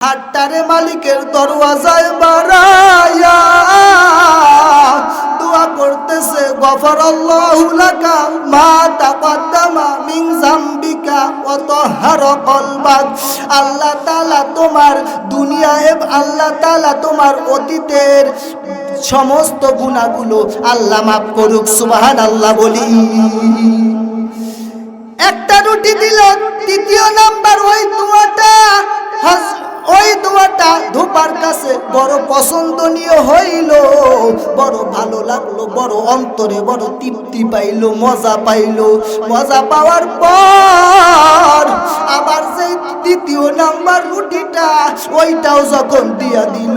হাট্টারে মালিকের দরওয়াজায় বারায়া দোয়া করতেছে, গফরাল্লাহু লাকা মা তাকদ্দামা মিন যামবিকা ওয়া তাহহারা কলবাক। আল্লাহ তাআলা তোমার দুনিয়ায়, আল্লাহ তাআলা তোমার অতীতের সমস্ত গুনাহগুলো আল্লাহ মাফ করুক। সুবহানাল্লাহ বলি। একটা রুটি দিল, তৃতীয় নাম্বার ওই দোয়াটা ধোপার কাছে বড় পছন্দনীয় হইল, বড় ভালো লাগলো, বড় অন্তরে বড় তৃপ্তি পাইল, মজা পাইল। মজা পাওয়ার পর আবার সেই তৃতীয় নাম্বার রুটিটা ওইটাও যখন দিয়া দিল,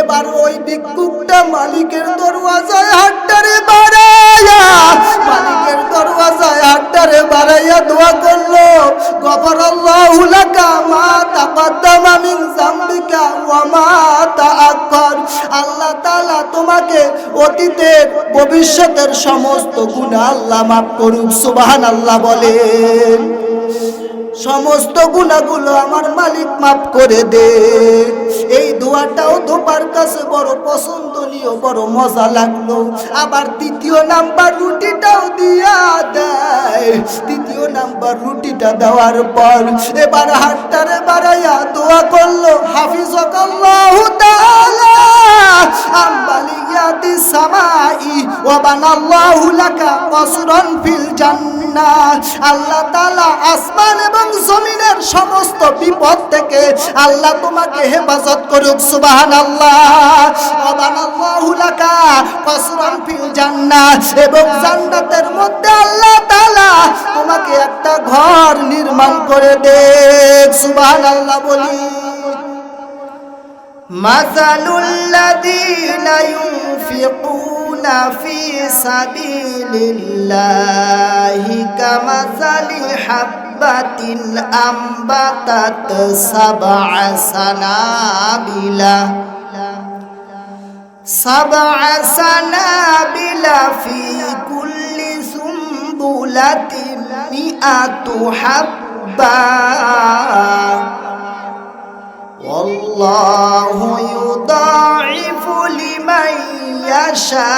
এবার ওই ভিক্ষুকটা মালিকের দরওয়াজায় হাতটারে বাড়াইয়া, মালিকের দরওয়াজায় হাতটারে বাড়াইয়া দোয়া করলো, গফরাল্লাহু লাকা মা তাকদ্দামা মিন যামবিকা ওয়া মা তাআক্কার। আল্লাহ তাআলা তোমাকে অতীতের ভবিষ্যতের সমস্ত গুনাহ আল্লাহ মাফ করুক। সুবহানাল্লাহ বলেন। সমস্ত গুনাহগুলো আমার মালিক মাফ করে দে। এই দোয়াটাও ধোপার কাছে বড় পছন্দনীয়, বড় মজা লাগলো। আবার তৃতীয় নাম্বার রুটিটাও দিয়া দেয়। তৃতীয় নাম্বার রুটিটা দেওয়ার পর এবার হাতটারে বাড়াইয়া দোয়া করলো, হাফিজাকাল্লাহু তাআলা আম বালিয়াতিস সামাই ওয়া বানাল্লাহু লাকা কসরান ফিল জান্নাহ। আল্লাহ তাআলা আসমান এবং জমিনের সমস্ত বিপদ থেকে আল্লাহ তোমাকে হেফাজত করুক। সুবহানাল্লাহ। ওয়া বানাল্লাহু লাকা কসরান ফিল জান্নাহ, এবং জান্নাতের মধ্যে আল্লাহ তাআলা তোমাকে একটা ঘর নির্মাণ করে দেন। সুবহানাল্লাহ বলি। মাসালুল লাযীনা ইউনফিকুনা ফি সাবিলিল্লাহি কামাসালি হাব্বাতিন আমবাতাত সাবআ সানাবিলা ফি কুল্লি সুম্বুলাতিন মিআতু হাব্বা ওয়াল্লাহু ইউদাঈফু লিমান ইয়াশা।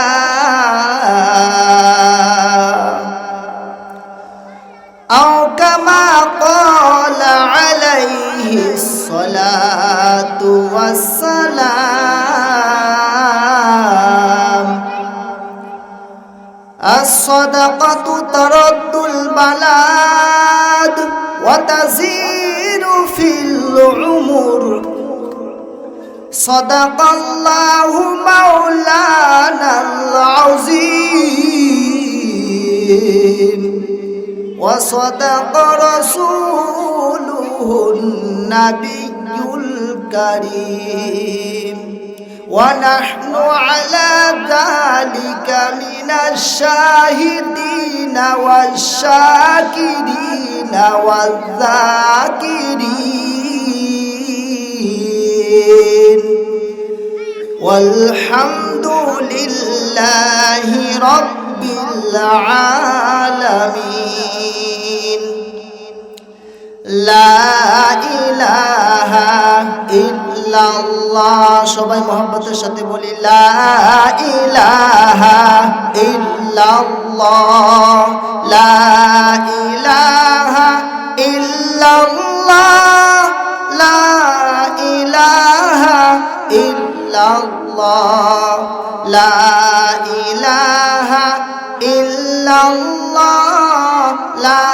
আও কামা ক্বালা আলাইহিস সালাতু ওয়াস সালাম। আস-সাদাকাতু তারাদ্দুল বালাদ ওয়া তাযীরু ফিল উমুর। সাদাকাল্লাহু মাওলানাল আযীম ওয়া সাদাকা রাসূলুহুন নাবিয়্যুল কারীম ওয়া নাহনু আলা যালিকা মিনাশ শাহিদিনা ওয়াশ শাকিরিনা ওয়াজ যাকিরিন ওয়ালহামদুলিল্লাহি রাব্বিল আলামিন। লা ইলাহা ইল্লাল্লাহ। সবাই মহব্বতের সাথে বলি, লা ইলাহা ইল্লাল্লাহ, লা ইলাহা ইল্লাল্লাহ, লা ইলাহা ইল্লাল্লাহ, লা ইলাহা ইল্লাল্লাহ, লা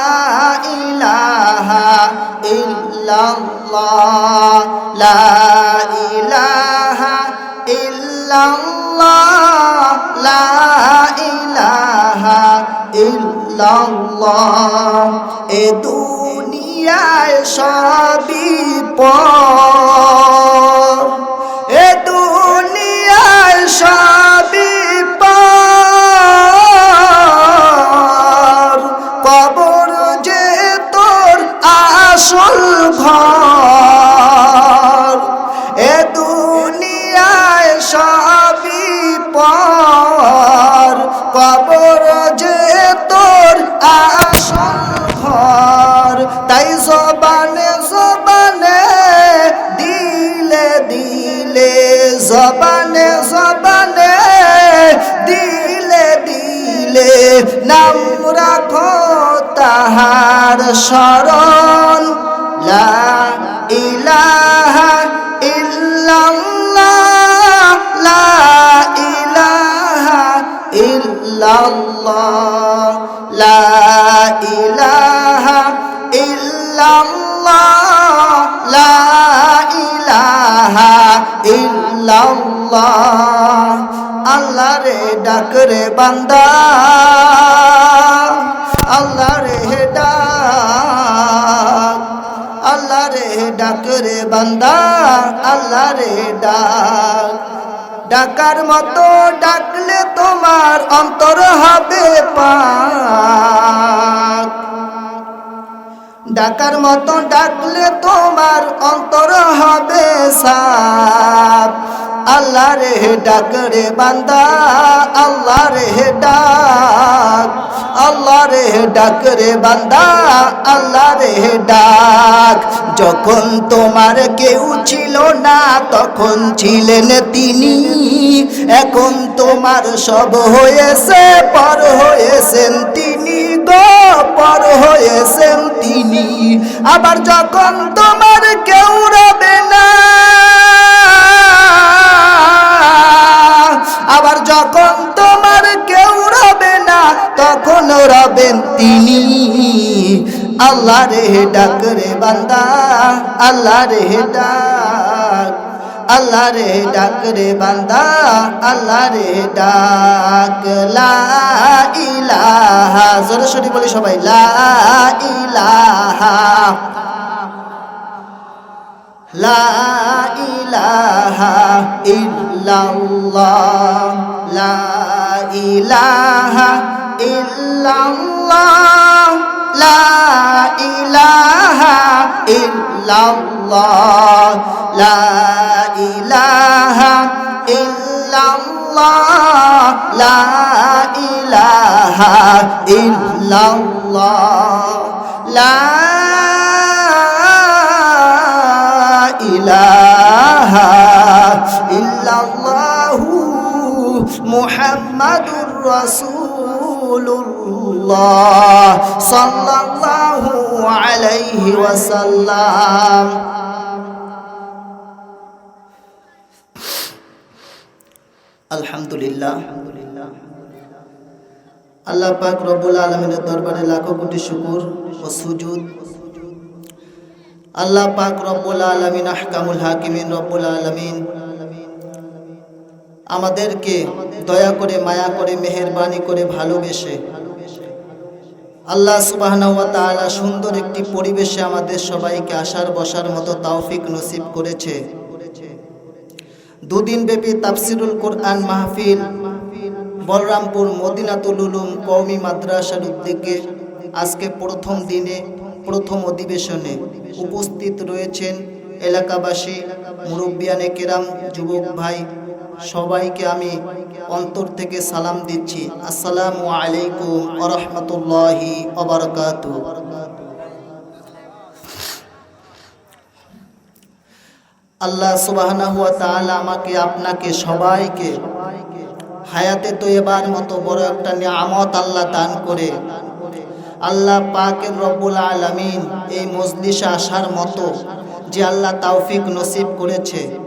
ইলাহা ইল্লাল্লাহ, লা ইলাহা ইল্লাল্লাহ, লা ইলাহা ইল্লাল্লাহ। এ দুনিয়ায় সবই পর, এ দুনিয়ায় সবই পর, কবর যে তোর আসল ঘর। এ দুনিয়ায় সবই পর, কবর যে তোর আসল ঘর। তাই জবানে জবানে জবানে জবানে দিলে দিলে নাম রাখো তাহার শরণ লা ইলাহা ইল্লাল্লাহ লা ইলাহা ইল্লাল্লাহ লা ইলাহা ইল্লাল্লাহ লা ইলাহা ইল্লাল্লাহ আল্লাহ রে ডাক রে বান্দা আল্লাহ রে ডাক আল্লাহ রে ডাক রে বান্দা আল্লাহ রে ডাক ডাকার মতো ডাকলে তোমার অন্তর হবে পাক ডাকার মতো ডাকলে তোমার অন্তর হবে সাফ আল্লাহ রে ডাক রে বান্দা আল্লাহ রে ডাক আল্লাহ রে ডাক রে বান্দা আল্লাহ রে ডাক যখন তোমার কেউ ছিল না তখন ছিলেন তিনি এখন তোমার সব হয়েছে পর হয়েছেন তিনি গো পর হয়েছেন তিনি আবার যখন তোমার কেউ রবে না আবার যখন তোমার কেউ রবে না তখন রবেন তিনি আল্লাহ রে ডাক রে বান্দা আল্লাহ রে ডাক আল্লাহ রে ডাক রে বান্দা আল্লাহ রে ডাক লা ইলাহা জোরে সরি বলি সবাই লা ইলাহা লা ইলাহা ইল্লাল্লাহ লা ইলাহা ইল্লাল্লাহ লা ইলাহা ইল্লাল্লাহ লা ইলাহা ইল্লাল্লাহ লা ইলাহা ইল্লাল্লাহ লা ইলাহা ইল্লাল্লাহু মুহাম্মাদুর রাসূলুল্লাহ সাল্লাল্লাহু আলাইহি ওয়াসাল্লাম আলহামদুলিল্লাহ আল্লাহ পাক রব্বুল আলামিনের দরবারে লাখো কোটি শুকর ও সুজুদ আল্লাহ পাক রব্বুল আলামিন আহকামুল হাকিমিন রব্বুল আলামিন আমাদেরকে দয়া করে মায়া করে মেহেরবানি করে ভালোবেসে আল্লাহ সুবহানাহু ওয়া তাআলা সুন্দর একটি পরিবেশে আমাদের সবাইকে আসার বসার মতো তৌফিক নসিব করেছে দুদিন ব্যাপী তাফসিরুল কোরআন মাহফিল বলরামপুর মদিনাতুল উলুম কওমি মাদ্রাসার উদ্যোগে আজকে প্রথম দিনে প্রথম অধিবেশনে উপস্থিত রয়েছেন এলাকাবাসী মুরব্বিয়ানে কেরাম যুবক ভাই সবাইকে আমি অন্তর থেকে সালাম দিচ্ছি আসসালামু আলাইকুম ওয়া রাহমাতুল্লাহি ওয়া বারাকাতুহু আল্লাহ সুবহানাহু ওয়া তাআলা আমাকে আপনাকে সবাইকে হায়াতে তৈয়বার মতো বড় একটা নিয়ামত আল্লাহ দান করে আল্লাহ পাকের রব্বুল আলামিন এই মজলিসে আসার মতো যে আল্লাহ তৌফিক নসিব করেছে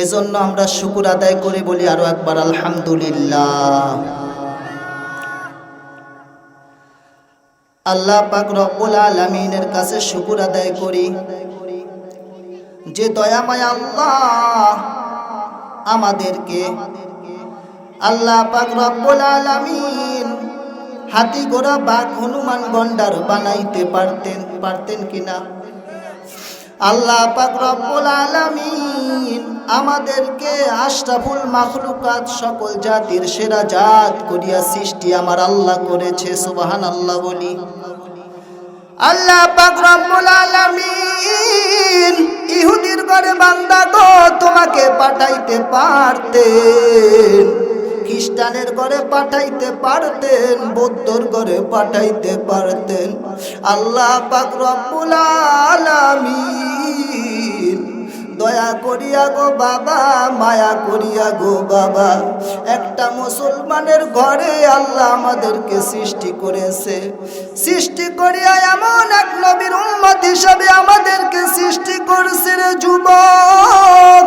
এজন্য আমরা শুকর আদায় করে বলি আরো একবার আলহামদুলিল্লাহ আল্লাহ পাক রব্বুল আলামিনের কাছে শুকর আদায় করি যে দয়াময় আল্লাহ আমাদেরকে আল্লাহ পাক রব্বুল আলামিন হাতি ঘোড়া বাঘ হনুমান গন্ডার বানাইতে পারতেন কিনা আল্লাহ পাক রব্বুল আলামিন আমাদেরকে আশরাফুল মাখলুকাত সকল জাতির সেরা জাত করিয়া সৃষ্টি আমার আল্লাহ করেছে সুবহানাল্লাহ বলি আল্লাহ পাক রব্বুল আলামিন ইহুদির ঘরে বান্দা গো তোমাকে পাঠাইতে পারতেন খ্রিস্টানের ঘরে পাঠাইতে পারতেন বৌদ্ধর ঘরে পাঠাইতে পারতেন আল্লাহ পাক রব্বুল আলামিন দয়া করিয়া গো বাবা, মায়া করিয়া গো বাবা, একটা মুসলমানের ঘরে আল্লাহ আমাদেরকে সৃষ্টি করেছে। সৃষ্টি করিয়া এমন এক নবীর উম্মত হিসাবে আমাদেরকে সৃষ্টি করছে রে যুবক।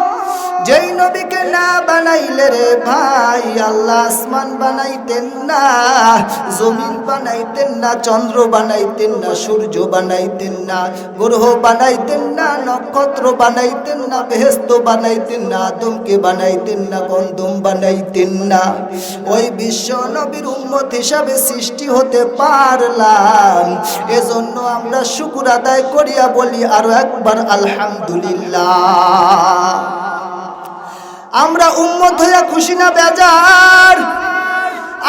যেই নবীকে না বানাইলে রে ভাই আল্লাহ আসমান বানাইতেন না, জমিন বানাইতেন না, চন্দ্র বানাইতেন না, সূর্য বানাইতেন না, গ্রহ বানাইতেন না, নক্ষত্র বানাইতেন না, বেহেশত বানাইতেন না, আদমকে বানাইতেন না, গন্ধম বানাইতেন না। ওই বিশ্ব নবীর উম্মত হিসাবে সৃষ্টি হতে পারলাম, এজন্য আমরা শুকর আদায় করিয়া বলি আরো একবার আলহামদুলিল্লাহ। আমরা উম্মত হইয়া খুশি না বেজার?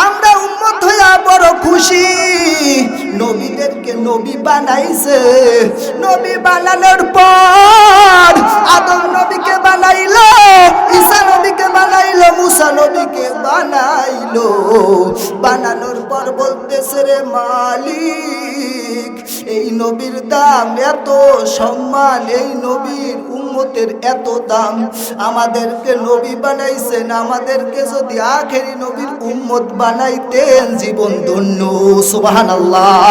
আমরা উম্মত হইয়া বড় খুশি। নবীদেরকে নবী বানাইছে, নবী বানানোর পর আদম নবীকে বানাইলো, ঈসা নবীকে বানাইলো, মুসা নবীকে বানাইলো। বানানোর পর বলতেছে রে মালিক এই নবীর দাম এত, সম্মান এই নবীর উম্মতের এত দাম, আমাদেরকে নবী বানাইছেন, আমাদেরকে যদি আখেরি নবীর উম্মত বানাইতেন জীবন ধন্য। সুবহানাল্লাহ।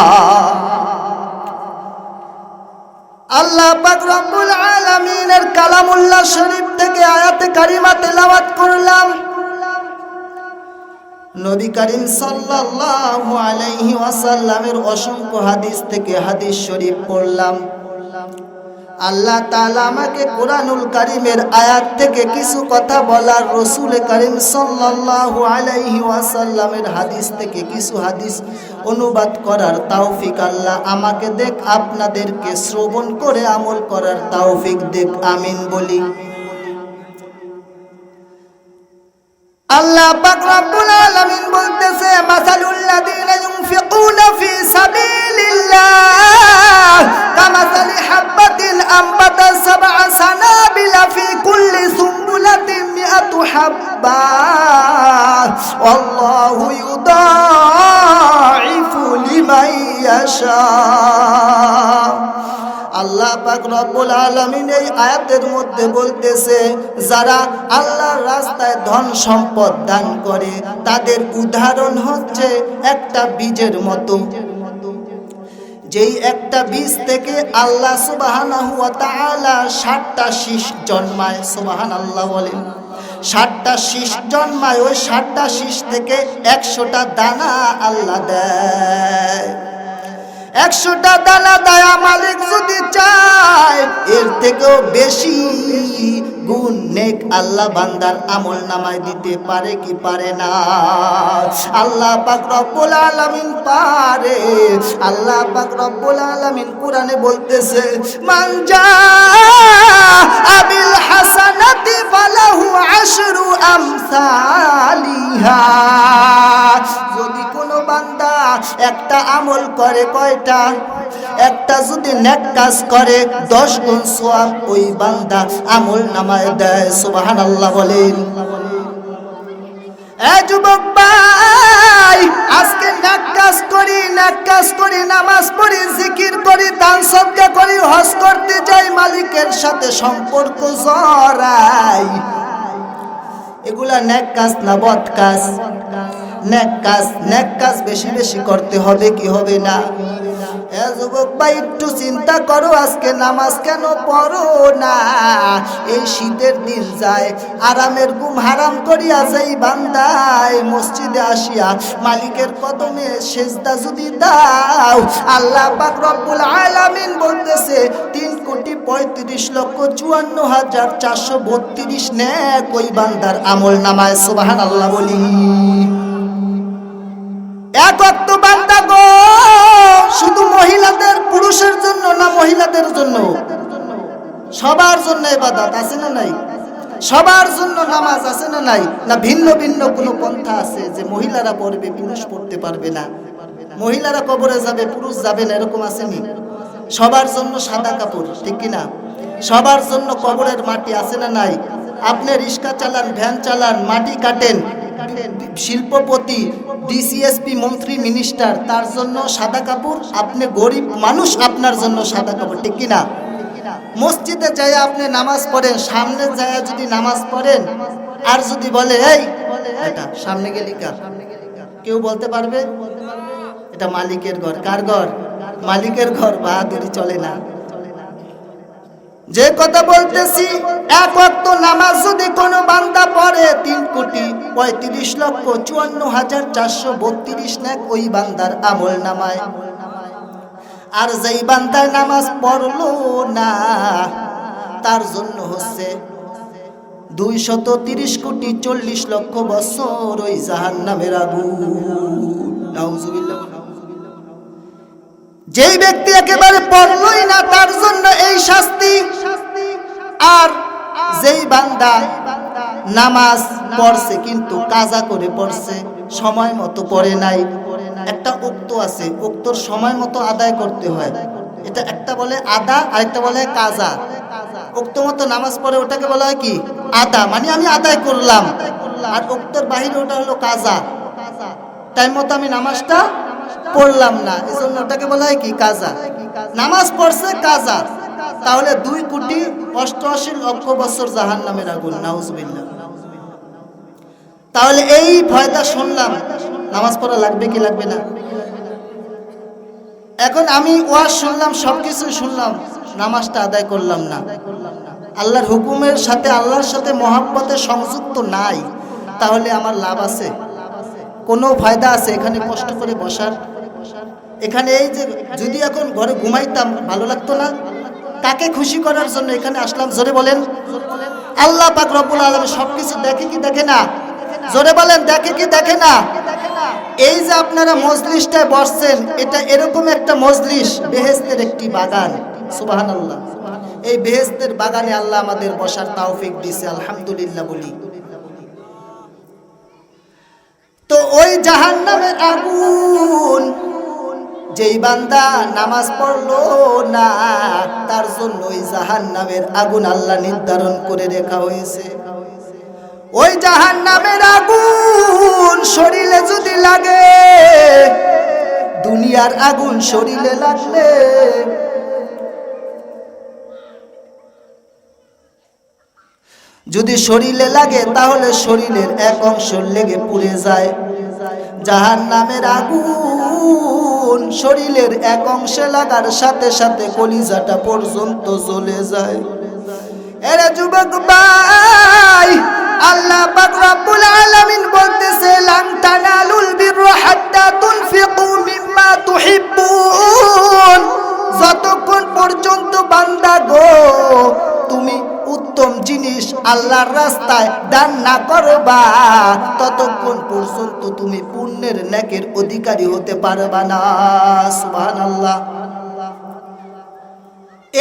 আল্লাহ পাক রব্বুল আলামিনের কালামুল্লাহ শরীফ থেকে আয়াতে কারিমা তেলাওয়াত করলাম। নবী করিম সাল্লাল্লাহু আলাইহি ওয়াসাল্লামের অসংখ্য হাদিস থেকে হাদিস শরীফ পড়লাম। আল্লাহ তাআলা আমাকে কোরআনুল কারীমের আয়াত থেকে কিছু কথা বলার, রাসূল করিম সাল্লাল্লাহু আলাইহি ওয়াসাল্লামের হাদিস থেকে কিছু হাদিস অনুবাদ করার তৌফিক আল্লাহ আমাকে দেখ, আপনাদেরকে শ্রবণ করে আমল করার তৌফিক দেখ, আমিন বলি। আল্লাহ পাক রব্বুল আলামিন বলতেছে মাসালুল লাযিনা ইউনফিকুনা ফি সাবিলিল্লাহ কামাসালি হাববাতিন আম্বাতা সাবআ সানাবিলা ফি কুল্লি সুম্বুলাতিন মিআতু হাব্বা ওয়াল্লাহু ইউদাইফু লিমান ইয়াশা। আল্লাহ পাক রব্বুল আলামিন এই আয়াতের মধ্যে বলতেছে যারা আল্লাহর রাস্তায় ধন সম্পদ দান করে তাদের উদাহরণ হচ্ছে একটা বীজের মতো। যেই একটা বীজ থেকে আল্লাহ সুবহানাহু ওয়া তাআলা 60টা শীষ জন্মায়। সুবহানাল্লাহ বলেন। 60টা শীষ জন্মায়, ওই 60টা শীষ থেকে 100টা দানা আল্লাহ দেয়। 100টা দানা দেয়া মালিক যদি চায় এর থেকেও বেশি গুণ নেক আল্লাহ বান্দার আমল নামায় দিতে পারে কি পারে না? আল্লাহ পাক রব্বুল আলামিন পারে। আল্লাহ পাক রব্বুল আলামিন কোরআনে বলতেছে মান জাআ বিল হাসানাতি ফালাহু আশরু আমসালিহা। যদি কোনো বান্দা একটা আমল করে, কয়টা? একটা যদি নেক কাজ করে 10 গুণ সওয়াব ওই বান্দা আমল নামায় দেয়। সুবহানাল্লাহ বলেন। এ যুবক ভাই, আজকে নেক কাজ করি, নামাজ পড়ি, জিকির করি, দান সদকা করি, হজ করতে যাই, মালিকের সাথে সম্পর্ক জড়াই, এগুলা নেক কাজ না বদ কাজ? নেক কাজ বেশি বেশি করতে হবে কি হবে না? এ যুবক ভাই একটু চিন্তা করো, আজকে নামাজ কেন পড়ো না? এই শীতের দিন যায়, আরামের ঘুম হারাম করিয়া যাই বান্দায় মসজিদে আসিয়া মালিকের কদমে সেজদা যদি দাও, আল্লাহ পাক রব্বুল আলামিন বলতেছে 3,35,54,432 নেক ওই বান্দার আমল নামায়। সুবহানাল্লাহ বলি। এক ওয়াক্ত বান্দা গো, শুধু মহিলাদের পুরুষের জন্য না, মহিলাদের জন্য সবার জন্য ইবাদত আছে না নাই? সবার জন্য নামাজ আছে না নাই? না ভিন্ন ভিন্ন কোনো পন্থা আছে যে মহিলারা পড়বে পুরুষ পড়তে পারবে না, মহিলারা কবরে যাবে পুরুষ যাবে না, এরকম আসেনি? সবার জন্য সাদা কাপড়, ঠিক কিনা? সবার জন্য কবরের মাটি আছে না নাই? আপনি রিক্সা চালান, ভ্যান চালান, মাটি কাটেন, শিল্পপতি, ডিসিএসপি, মন্ত্রী, মিনিস্টার, তার জন্য সাদা কাপড়। আপনি গরিব মানুষ, আপনার জন্য সাদা কাপড়, ঠিক কিনা? মসজিদে যাই আপনি নামাজ পড়েন, সামনে যায় যদি নামাজ পড়েন আর যদি বলে এই এটা সামনে গেলি কার, কেউ বলতে পারবে? এটা মালিকের ঘর। কার ঘর? মালিকের ঘর। বাহাদুরি চলে না। যে কথা বলতেছি, এক ওয়াক্ত নামাজ যদি কোনো বান্দা পড়ে 3,35,54,432 নেক ওই বান্দার আমল নামায়। আর যেই বান্দার নামাজ পড়লো না তার জন্য হচ্ছে 230,40,00,000 বছর ওই জাহান্নামের আগুন। নাউজুবিল্লাহ। যেই ব্যক্তি একেবারে পড়লই না তার জন্য এই শাস্তি। আর যেই বান্দা নামাজ পড়ছে কিন্তু কাজা করে পড়ছে, সময় মতো পড়ে নাই, একটা উক্ত আছে, উক্তর সময় মতো আদায় করতে হয়, এটা একটা বলে আদা আর একটা বলে কাজা। উক্ত মতো নামাজ পড়ে ওটাকে বলা হয় কি? আদা, মানে আমি আদায় করলাম। আর উক্তর বাহিরে ওটা হলো কাজা, টাইম মতো আমি নামাজটা পড়লাম না, এজন্য ওটাকে বলা হয় কি? কাজা। নামাজ পড়ছে কাজা, তাহলে 2,88,00,000 বছর জাহান্নামের আগুন। নাউজুবিল্লাহ। তাহলে এই ভয়টা শুনলাম, নামাজ পড়া লাগবে কি লাগবে না? এখন আমি ওয়াজ শুনলাম, সবকিছু শুনলাম, নামাজটা আদায় করলাম না, আল্লাহর হুকুমের সাথে, আল্লাহর সাথে মহব্বতে সংযুক্ত নাই, তাহলে আমার লাভ আছে? কোনো ফায়দা আছে এখানে কষ্ট করে বসার? এখানে এই যে যদি এখন ঘরে ঘুমাইতাম ভালো লাগতো না? কাকে খুশি করার জন্য এখানে আসলাম? জোরে বলেন। আল্লাহ পাক রব্বুল আলামিন সবকিছু দেখে কি দেখে না? জোরে বলেন, দেখে কি দেখে না? এই যে আপনারা মজলিসটায় বসছেন, এটা এরকম একটা মজলিস, বেহেশতের একটি বাগান। সুবহানাল্লাহ। এই বেহেশতের বাগানে আল্লাহ আমাদের বসার তৌফিক দিয়েছে, আলহামদুলিল্লাহ বলি। তো ওই জাহান্নামের আগুন, যেই বান্দা নামাজ পড়লো না তার জন্য ওই জাহান্নামের আগুন আল্লাহ নির্ধারণ করে রাখা হয়েছে। ওই জাহান্নামের আগুন শরীরে যদি লাগে, দুনিয়ার আগুন শরীরে লাগলে যদি শরীরে লাগে তাহলে শরীরের এক অংশ লেগে পুড়ে যায়। জাহান্নামের আগুন শরীরের এক অংশে লাগার সাথে সাথে কলিজাটা পর্যন্ত জ্বলে যায়। এরা যুবক ভাই, আল্লাহ পাক রব্বুল আলামিন বলতেছে, লান তানালুল বিররা হাত্তা তুনফিকু মিম্মা তুহিব্বুন। যতক্ষণ পর্যন্ত বান্দা গো তুমি উত্তম জিনিস আল্লাহর রাস্তায় দান না করবা, ততক্ষণ পর্যন্ত তুমি পুণ্যের নেকের অধিকারী হতে পারবা না। সুবহানাল্লাহ।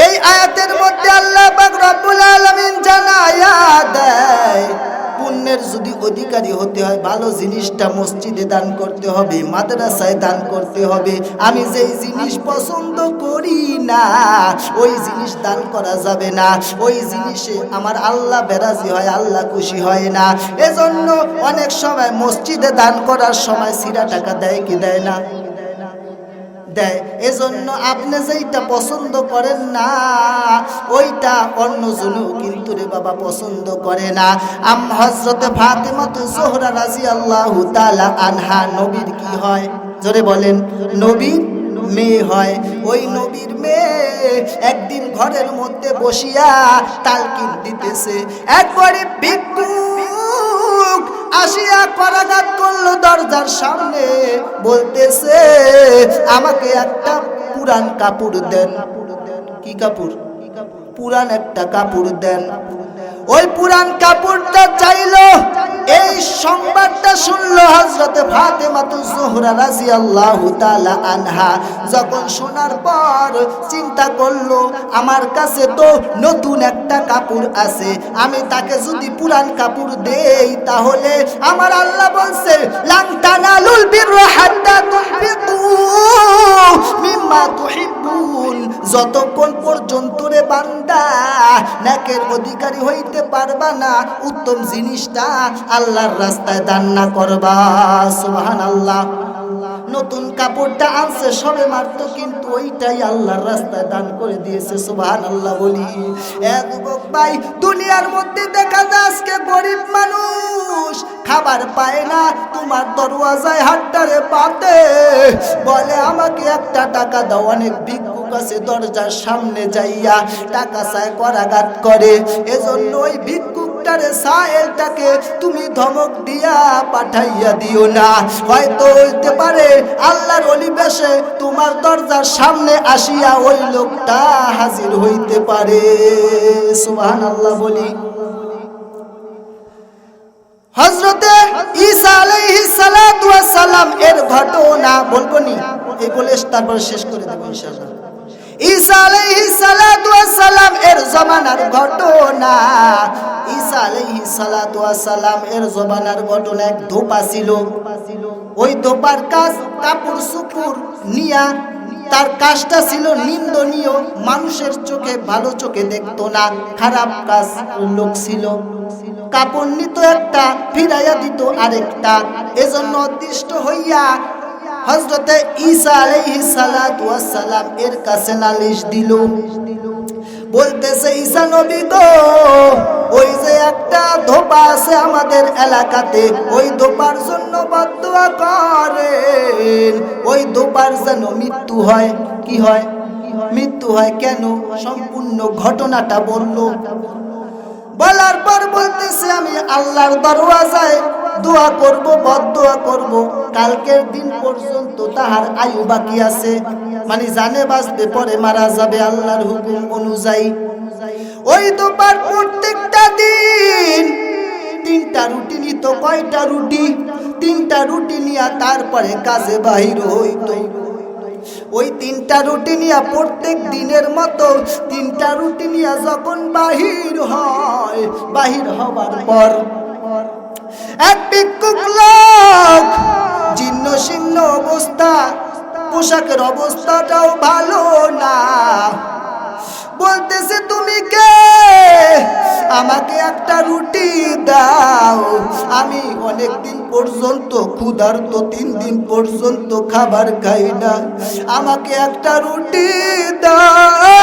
এই আয়াতের মধ্যে আল্লাহ পাক রব্বুল আলামিন জানায়া দেয়, পুণ্যের যদি অধিকারী হতে হয় ভালো জিনিসটা মসজিদে দান করতে হবে, মাদ্রাসায় দান করতে হবে। আমি যেই জিনিস পছন্দ করি না ওই জিনিস দান করা যাবে না, ওই জিনিসে আমার আল্লাহ বেরাজি হয়, আল্লাহ খুশি হয় না। এজন্য অনেক সময় মসজিদে দান করার সময় সিরা টাকা দেয় কি দেয় না? দেয়। এজন্য আপনি যেইটা পছন্দ করেন না ওইটা অন্যজনও কিন্তু রে বাবা পছন্দ করে না। হযরতে ফাতেমাতুজ জোহরা রাদিয়াল্লাহু তাআলা আনহা নবীর কি হয়? জোরে বলেন। নবীর মেয়ে হয়। ওই নবীর মেয়ে একদিন ঘরের মধ্যে বসিয়া তালকিন দিতেছে। একবারে ভিক্ষুক আসিয়া করাঘাত করলো দরজার সামনে, বলতেছে আমাকে একটা পুরান কাপড় দেন। কি কাপড়? পুরান একটা কাপড় দেন। ওই পুরান কাপড়টা চাইলো। এই সংবাদটা শুনলো হযরতে ফাতেমাতুজ জোহরা রাদিয়াল্লাহু তাআলা আনহা। যখন শোনার পর চিন্তা করলো আমার কাছে তো নতুন একটা কাপড় আছে, আমি তাকে যদি পুরান কাপড় দেই তাহলে আমার আল্লাহ বলছে লান তানালুল বিররা হাত্তা তুনফিকু মিম্মা তুহিব্বুন। যতক্ষণ পর্যন্ত রে বান্দা নেকের অধিকারী হইতে পারবা না, উত্তম জিনিসটা আল্লাহর রাস্তায় দান না করবা। সুবহানাল্লাহ। নতুন কাপড়টা আনছে সবে মাত্র, কিন্তু ওইটাই আল্লাহর রাস্তায় দান করে দিয়েছে। সুবহানাল্লাহ বলি। যুবক ভাই, দুনিয়ার মধ্যে দেখা যায় আজকে গরিব মানুষ খাবার পায় না, তোমার দরওয়াজায় হাতটারে পাতে বলে আমাকে একটা টাকা দাও। অনেক ভিক্ষুক আছে দরজার সামনে যাইয়া টাকা চায়, করাঘাত করে। এজন্য ওই ভিক্ষুকটারে সায়েলটাকে তুমি ধমক দিয়া পাঠাইয়া দিও না। হয়তো হইতে পারে আল্লাহর ওলি বেশে তোমার দরজার সামনে আসিয়া ওই লোকটা হাজির হইতে পারে। সুবহানাল্লাহ বলি। হযরতে ঈসা আলাইহিস সালাতু ওয়াস সালাম এর ঘটনা বলবো নি, এই বলে তারপর শেষ করে দেব ইনশাআল্লাহ। ঈসা আলাইহিস সালাতু ওয়াস সালাম এর জমানার ঘটনা। ঈসা আলাইহিস সালাতু ওয়াস সালাম এর জমানার ঘটনা। এক ধোপা ছিল, ওই ধোপার কাজ কাপড় চোপড় নিয়া, তার কাজটা ছিল নিন্দনীয়, মানুষের চোখে ভালো চোখে দেখতো না, খারাপ কাজ লোক ছিল। কাপড় নিত একটা, ফিরাইয়া দিত আরেকটা। এজন্য অদৃষ্ট হইয়া হযরতে ঈসা আলাইহিস সালাতু ওয়াস সালাম এর কাছে নালিশ দিল। বলতেছে, ঈসা নবী গো, ওই যে একটা ধোপা আছে আমাদের এলাকাতে, ওই ধোপার জন্য বদদুয়া করেন, ওই ধোপার যেন মৃত্যু হয়। কি হয়? মৃত্যু হয়। কেন? সম্পূর্ণ ঘটনাটা বলল। বলার পর বলতেছে, আমি আল্লাহর দরওয়াজায় দোয়া করব, বদদুয়া করব, কালকের দিন পর্যন্ত তাহার আয়ু বাকি আছে, মানে জানে বাঁচবে, পরে মারা যাবে আল্লাহর হুকুম অনুযায়ী। ওই দোপার প্রত্যেকটা দিন 3টা রুটি নিত। কয়টা রুটি? 3টা রুটি নিয়া তারপরে কাজে বাহির হইতো। ওই 3টা রুটি নিয়া প্রত্যেক দিনের মতো 3টা রুটি নিয়া যখন বাহির হয়, বাহির হবার পর এক ভিক্ষুক লোক, জীর্ণ শীর্ণ অবস্থা, পোশাকের অবস্থাটাও ভালো না, বলতেছে, তুমি কে? আমাকে একটা রুটি দাও, আমি অনেক দিন পর্যন্ত ক্ষুধার্ত, 3 দিন পর্যন্ত খাবার খাই না, আমাকে একটা রুটি দাও।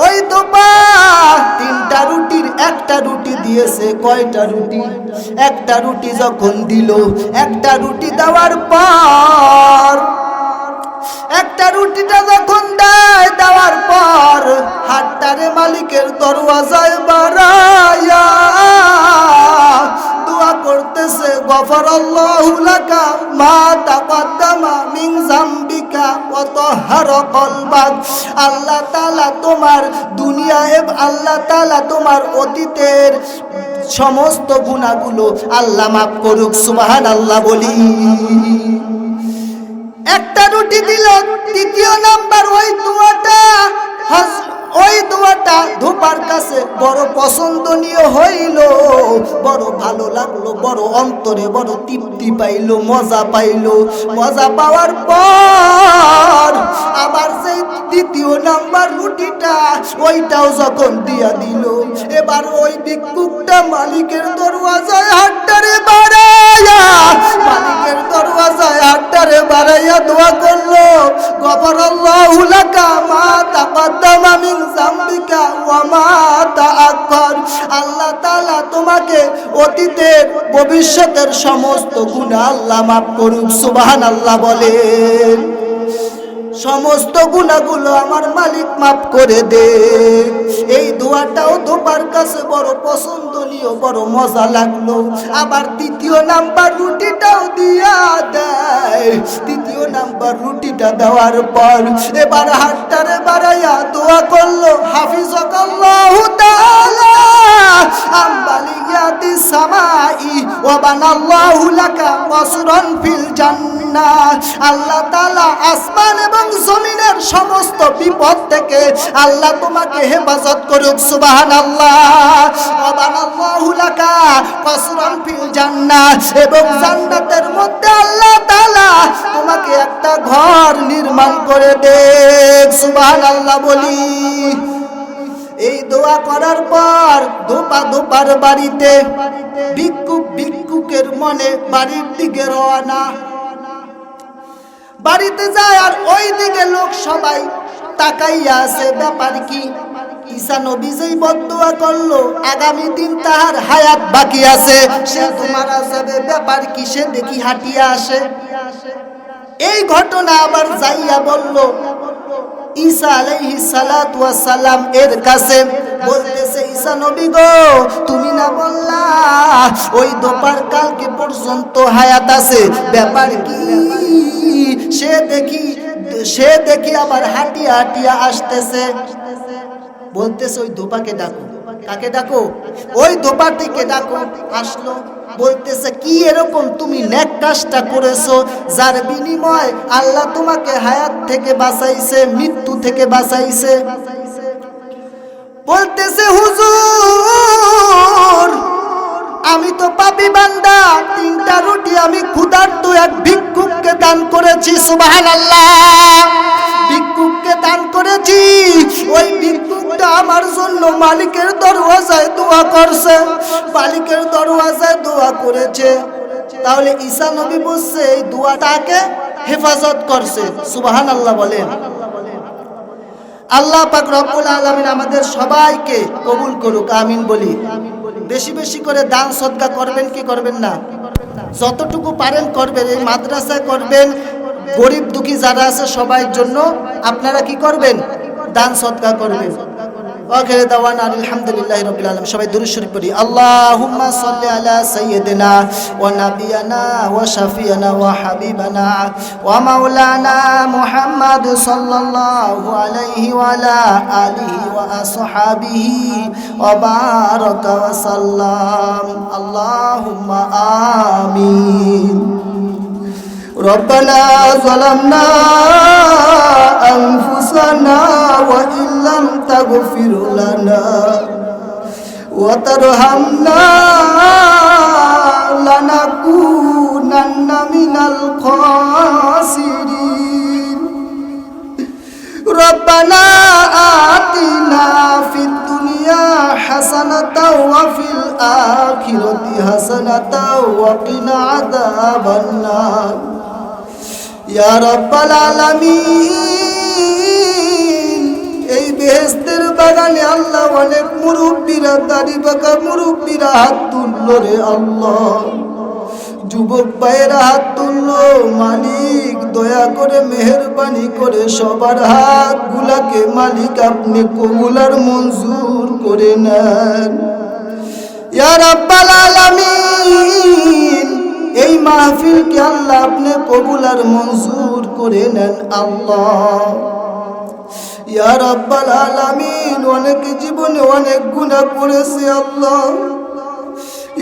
ওই দোপা 3টা রুটির একটা রুটি দিয়েছে। কয়টা রুটি? একটা রুটি যখন দিল, একটা রুটি দেওয়ার পর, একটা রুটিটা যখন দেওয়ার পর হাতটারে মালিকের দরওয়াজায় বাড়াইয়া দোয়া করতেছে, গফরাল্লাহু লাকা মা তাকদ্দামা মিন যামবিকা ওয়া তাহহারা কলবাক। আল্লাহ তাআলা তোমার দুনিয়ায়, আল্লাহ তাআলা তোমার অতীতের সমস্ত গুনাহগুলো আল্লাহ মাফ করুক। সুবহানাল্লাহ বলি। একটা রুটি দিল। দ্বিতীয় নাম্বার ওই দোয়াটা ধোপার কাছে বড় পছন্দনীয় হইল, বড় ভালো লাগলো, বড় অন্তরে বড় তৃপ্তি পাইল, মজা পাইল। মজা পাওয়ার পর আবার সেই 2য় নাম্বার রুটিটা, ওইটাও যখন দিয়া দিল, এবার ওই ভিক্ষুকটা মালিকের দরওয়াজায় হাতটারে বাড়াইয়া, মালিকের দরওয়াজায় হাতটারে বাড়াইয়া দোয়া করলো, গফরাল্লাহু লাকা মা তাকদ্দামা মিন যামবিকা ওয়া মা তাআখার। আল্লাহ তাআলা তোমাকে অতীতের ভবিষ্যতের সমস্ত গুনাহ আল্লাহ মাফ করুক। সুবহানাল্লাহ বলেন। সমস্ত গুনাহগুলো আমার মালিক মাফ করে দে। এই দোয়াটাও ধোপার কাছে বড় পছন্দনীয়, বড় মজা লাগলো। আবার 3য় নাম্বার রুটিটাও দিয়া দেয়। 3য় নাম্বার রুটিটা দেওয়ার পর এবার হাতটারে বাড়াইয়া দোয়া করলো, হাফিজাকাল্লাহু তাআলা আমবালিয়াতি সামাই ওয়া বানাল্লাহু লাকা ওয়াসরান ফিল জান্নাহ। আল্লাহ তাআলা আসমান এবং জমিনের সমস্ত বিপদ থেকে আল্লাহ তোমাকে হেফাজত করুক। সুবহানাল্লাহ। ওয়া বানাল্লাহু লাকা ওয়াসরান ফিল জান্নাহ, এবং জান্নাতের মধ্যে আল্লাহ তাআলা তোমাকে একটা ঘর নির্মাণ করে দেন। সুবহানাল্লাহ বলি। এই দোয়া করার পর ধোপার বাড়িতে ভিক্ষুকের মনে বাড়ির দিকে রওনা। বাড়িতে যায় আর ওই দিকে লোক সবাই তাকাইয়া আছে, ব্যাপার কি? ঈসা নবী যেই বদদুয়া করলো আগামী দিন তাহার হায়াত বাকি আছে, সে তো মারা যাবে, ব্যাপার কি? সে দেখি হাঁটিয়া আসে। এই ঘটনা আবার যাইয়া বলল ঈসা আলাইহিস সালাতু ওয়াস সালাম এর কাছে, বলতেছে ঈসা নবী গো, তুমি না বললা ওই দোপার কালকে পর্যন্ত হায়াত আছে, ব্যাপার কি? সে দেখি আবার হাঁটিয়া হাঁটিয়া আসতেছে। বলতেছে ওই দোপাকে ডাকো। কাকে ডাকো? ওই দোপাটিকে ডাকো। আসলো। বলতেছে কি এরকম তুমি নেক কাজটা করেছো যার বিনিময় আল্লাহ তোমাকে হায়াত থেকে বাঁচাইছে, মৃত্যু থেকে বাঁচাইছে? বলতেছে হুজুর, আমি তো পাপী বান্দা, 3টা রুটি আমি ক্ষুধার্ত এক ভিক্ষুককে দান করেছি। সুবহানাল্লাহ। ভিক্ষুককে দান করেছি, ওই ভিক্ষুকটা আমার জন্য মালিকের দরওয়াজায় দোয়া করছে, মালিকের দরওয়াজায় দোয়া করেছে। তাহলে ঈসা নবী বলছে এই দোয়াটাকে হেফাজত করছে। সুবহানাল্লাহ বলেন। আল্লাহ পাক রব্বুল আলামিন আমাদের সবাইকে কবুল করুক, আমিন বলি। বেশি বেশি করে দান সদকা করবেন কি করবেন না? যতটুকু পারেন করবেন। এই মাদ্রাসায় করবেন, গরিব দুঃখী যারা আছে সবার জন্য আপনারা কি করবেন? দান সদকা করবেন। আখিরে দাওয়ানা আলহামদুলিল্লাহি রাব্বিল আলামিন। সবাই দুরূদ শরীফ পড়ি। আল্লাহুম্মা সাল্লি আলা সাইয়্যিদিনা ওয়া নাবিয়ানা ওয়া শাফিয়ানা ওয়া হাবিবানা ওয়া মাওলানা মুহাম্মদ সাল্লাল্লাহু আলাইহি ওয়া আলা আলিহি ওয়া আসহাবিহি ওয়া বারাকা ওয়া সাল্লাম। আল্লাহুম্মা আমিন। ربنا ظلمنا أنفسنا وإن لم تغفر لنا وترحمنا لنكونن من الخاسرين ربنا آتنا في الدنيا حسنة وفي الآخرة حسنة وقنا عذاب النار ইয়া রাব্বাল আলামিন। এই বেহেশতের বাগানে আল্লাহ অনেক মুরব্বীরা, দাড়ি পাকা মুরব্বীরা হাত তুললো রে আল্লাহ। যুবক ভাইয়েরা হাত তুললো। মালিক দয়া করে মেহেরবানি করে সবার হাত গুলাকে মালিক আপনি কবুল আর মঞ্জুর করে নেন ইয়া রাব্বাল আলামিন। এই মাহফিলকে আল্লাহ আপনি কবুল আর মঞ্জুর করে নেন আল্লাহ ইয়া রাব্বাল আলামিন। অনেক জীবনে অনেক গুনাহ করেছে আল্লাহ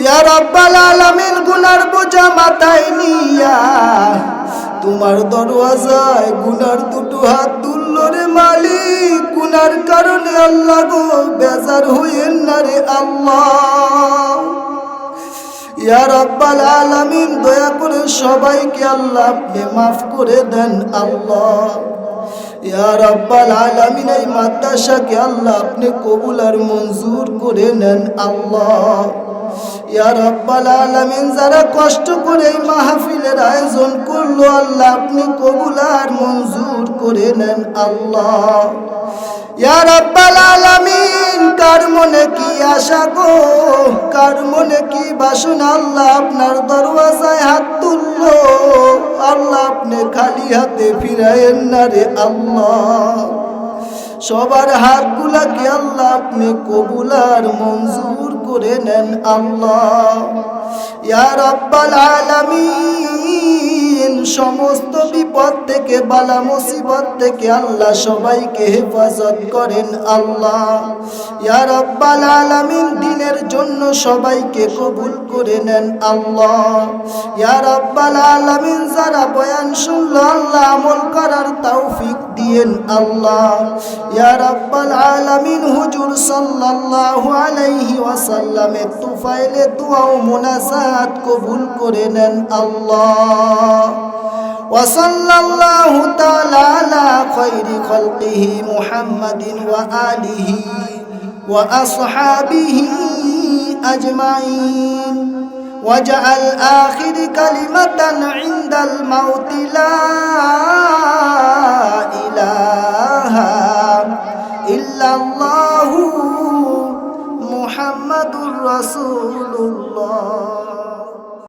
ইয়া রাব্বাল আলামিন। গুনার বোঝা মাথায় নিয়া তোমার দরওয়াজায় গুনার দুটো হাত তুললো রে মালিক। গুনার কারণে আল্লাহ গো বেজার হইেন না রে আল্লাহ ইয়া রাব্বাল আলামিন। দয়া করে সবাইকে আল্লাহ আপনি মাফ করে দেন আল্লাহ ইয়া রাব্বাল আলামিন। এই মাদ্রাসাকে আল্লাহ আপনি কবুল আর মঞ্জুর করে নেন আল্লাহ ইয়া রাব্বাল আলামিন। যারা কষ্ট করে এই মাহফিলের আয়োজন করলো আল্লাহ আপনি কবুল আর মঞ্জুর করে নেন আল্লাহ ইয়া রাব্বাল আলামিন। কার মনে কি আশা গো, কার মনে কি বাসনা, আল্লাহ আপনার দরওয়াজায় হাত তুললো আল্লাহ আপনি খালি হাতে ফিরায়েন না রে আল্লাহ। সবার হাতগুলাকে আল্লাহ আপনি কবুল আর মঞ্জুর করে নেন আল্লাহ ইয়া রাব্বাল আলামিন। সমস্ত বিপদ থেকে, বালা মুসিবত থেকে আল্লাহ সবাইকে হেফাজত করেন আল্লাহ ইয়া রাব্বাল আলামিন। দিনের জন্য সবাইকে কবুল করে নেন আল্লাহ ইয়া রাব্বাল আলামিন। যারা বয়ান শুনলো আল্লাহ আমল করার তৌফিক দিয়েন আল্লাহ ইয়া রাব্বাল আলামিন। হুজুর সাল্লাল্লাহু আলাইহি ওয়াসাল্লামের তুফাইলে দোয়া ও মুনাজাত কবুল করে নেন আল্লাহ। ওয়া সাল্লাল্লাহু তাআলা আলা খায়রি খালকিহি মুহাম্মাদিন ওয়া আলিহি ওয়া আসহাবিহি আজমাইন। ওয়াজআল আখির কালিমাতান ইনদাল মাউতি লা ইলাহা ইল্লাল্লাহু মুহাম্মাদুর রাসূলুল্লাহ।